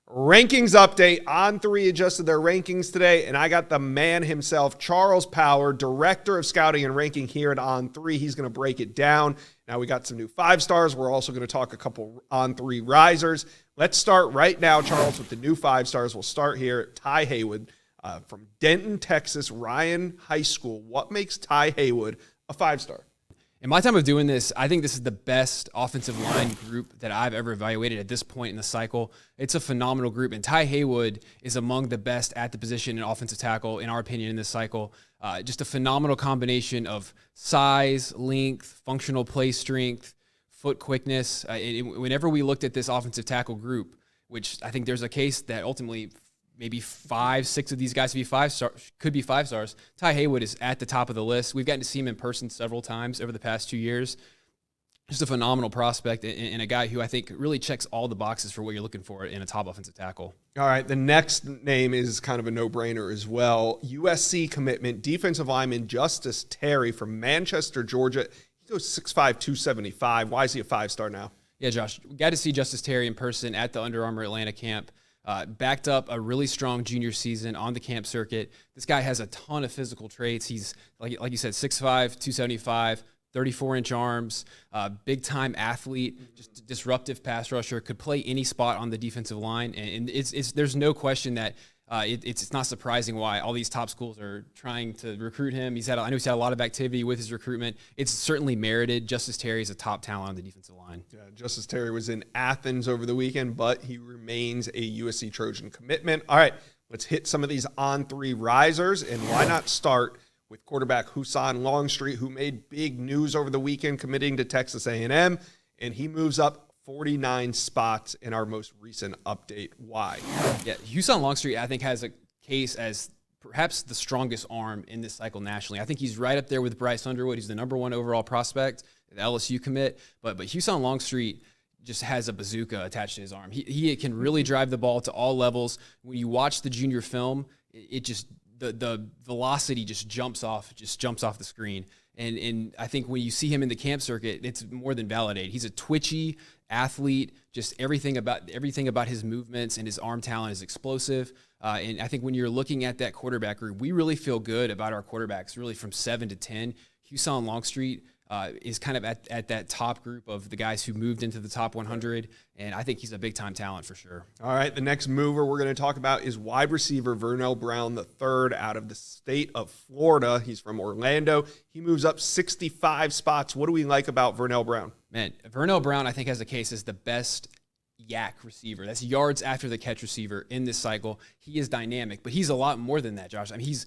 Rankings update. On3 adjusted their rankings today, and I got the man himself, Charles Power, Director of Scouting and Ranking here at On3. He's going to break it down. Now we got some new 5-stars. We're also going to talk a couple On3 risers. Let's start right now, Charles, with the new 5-stars. We'll start here at Ty Haywood from Denton, Texas, Ryan High School. What makes Ty Haywood a 5-star? In my time of doing this, I think this is the best offensive line group that I've ever evaluated at this point in the cycle. It's a phenomenal group, and Ty Haywood is among the best at the position in offensive tackle, in our opinion, in this cycle. Just a phenomenal combination of size, length, functional play strength, foot quickness. Whenever we looked at this offensive tackle group, which I think there's a case that ultimately maybe 5-6 of these guys could be 5-stars. Ty Haywood is at the top of the list. We've gotten to see him in person several times over the past 2 years. Just a phenomenal prospect and a guy who I think really checks all the boxes for what you're looking for in a top offensive tackle. All right, the next name is kind of a no-brainer as well. USC commitment, defensive lineman Justice Terry from Manchester, Georgia. He goes 6'5", 275. Why is he a 5-star now? Yeah, Josh, we got to see Justice Terry in person at the Under Armour Atlanta camp. Backed up a really strong junior season on the camp circuit. This guy has a ton of physical traits. He's, like you said, 6'5", 275, 34-inch arms, big-time athlete, just disruptive pass rusher, could play any spot on the defensive line. And there's no question that it's not surprising why all these top schools are trying to recruit him. I know he's had a lot of activity with his recruitment. It's certainly merited. Justice Terry is a top talent on the defensive line. Yeah, Justice Terry was in Athens over the weekend, but he remains a USC Trojan commitment. All right, let's hit some of these On3 risers, and why not start with quarterback Longstreet, who made big news over the weekend committing to Texas A&M, and he moves up 49 spots in our most recent update. Why? Yeah, Longstreet, I think, has a case as perhaps the strongest arm in this cycle nationally. I think he's right up there with Bryce Underwood. He's the #1 overall prospect, the LSU commit. But Longstreet just has a bazooka attached to his arm. He can really drive the ball to all levels. When you watch the junior film, the velocity just jumps off the screen. And I think when you see him in the camp circuit, it's more than validated. He's a twitchy athlete. Just everything about his movements and his arm talent is explosive. And I think when you're looking at that quarterback group, we really feel good about our quarterbacks, really from 7 to 10. Longstreet is kind of at that top group of the guys who moved into the top 100, and I think he's a big-time talent for sure. All right, the next mover we're going to talk about is wide receiver Vernell Brown III out of the state of Florida. He's from Orlando. He moves up 65 spots. What do we like about Vernell Brown? Man, Vernell Brown, I think, has a case as the best yak receiver. That's yards after the catch receiver in this cycle. He is dynamic, but he's a lot more than that, Josh. I mean, he's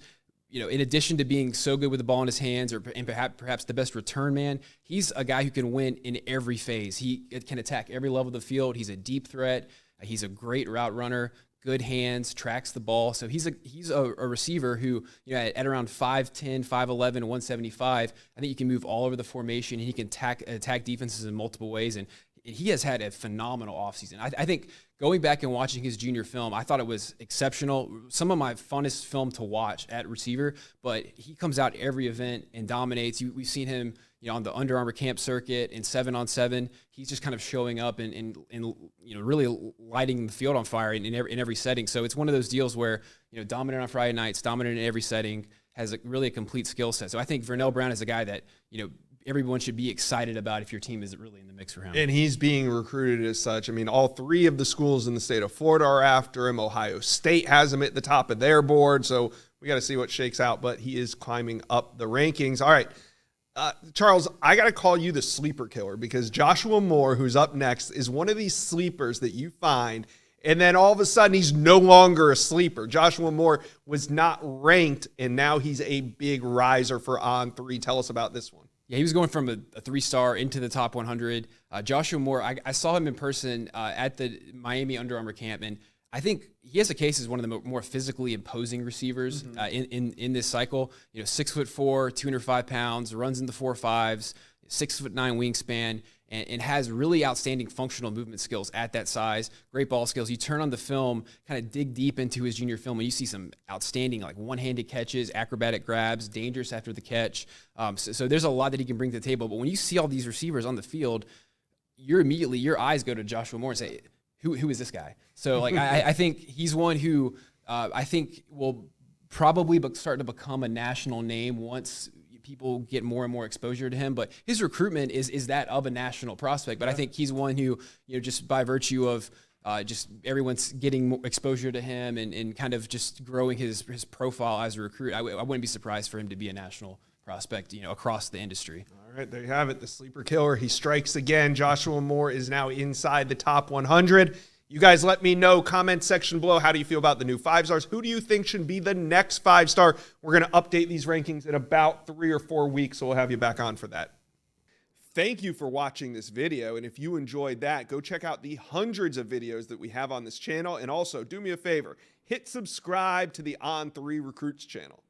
in addition to being so good with the ball in his hands and perhaps the best return man, he's a guy who can win in every phase. He can attack every level of the field. He's a deep threat. He's a great route runner, good hands, tracks the ball. So he's a receiver who, at around 5'10", 5'11", 175, I think you can move all over the formation. And he can attack defenses in multiple ways. And he has had a phenomenal offseason. I think going back and watching his junior film, I thought it was exceptional. Some of my funnest film to watch at receiver, but he comes out every event and dominates. We've seen him, on the Under Armour camp circuit in 7-on-7. He's just kind of showing up and really lighting the field on fire in every setting. So it's one of those deals where, dominant on Friday nights, dominant in every setting, has really a complete skill set. So I think Vernell Brown is a guy that, everyone should be excited about if your team is really in the mix for him. And he's being recruited as such. I mean, all 3 of the schools in the state of Florida are after him. Ohio State has him at the top of their board, so we got to see what shakes out, but he is climbing up the rankings. All right, Charles, I got to call you the sleeper killer because Joshua Moore, who's up next, is one of these sleepers that you find, and then all of a sudden he's no longer a sleeper. Joshua Moore was not ranked, and now he's a big riser for On3. Tell us about this one. Yeah, he was going from a 3-star into the top 100. Joshua Moore, I saw him in person at the Miami Under Armour camp, and I think he has a case as one of the more physically imposing receivers in this cycle. 6'4", 205 pounds, runs in the 4.5s, 6'9" wingspan, and has really outstanding functional movement skills at that size. Great ball skills. You turn on the film, kind of dig deep into his junior film, and you see some outstanding one-handed catches, acrobatic grabs, dangerous after the catch. So there's a lot that he can bring to the table. But when you see all these receivers on the field, your eyes go to Joshua Moore and say, who is this guy? So like I think he's one who I think will probably start to become a national name once people get more and more exposure to him. But his recruitment is that of a national prospect. But I think he's one who, just by virtue of just everyone's getting more exposure to him and kind of just growing his profile as a recruit, I wouldn't be surprised for him to be a national prospect, across the industry. All right, there you have it. The sleeper killer. He strikes again. Joshua Moore is now inside the top 100. You guys let me know, comment section below, how do you feel about the new 5-stars? Who do you think should be the next 5-star? We're going to update these rankings in about 3 or 4 weeks, so we'll have you back on for that. Thank you for watching this video, and if you enjoyed that, go check out the hundreds of videos that we have on this channel, and also do me a favor, hit subscribe to the On3 Recruits channel.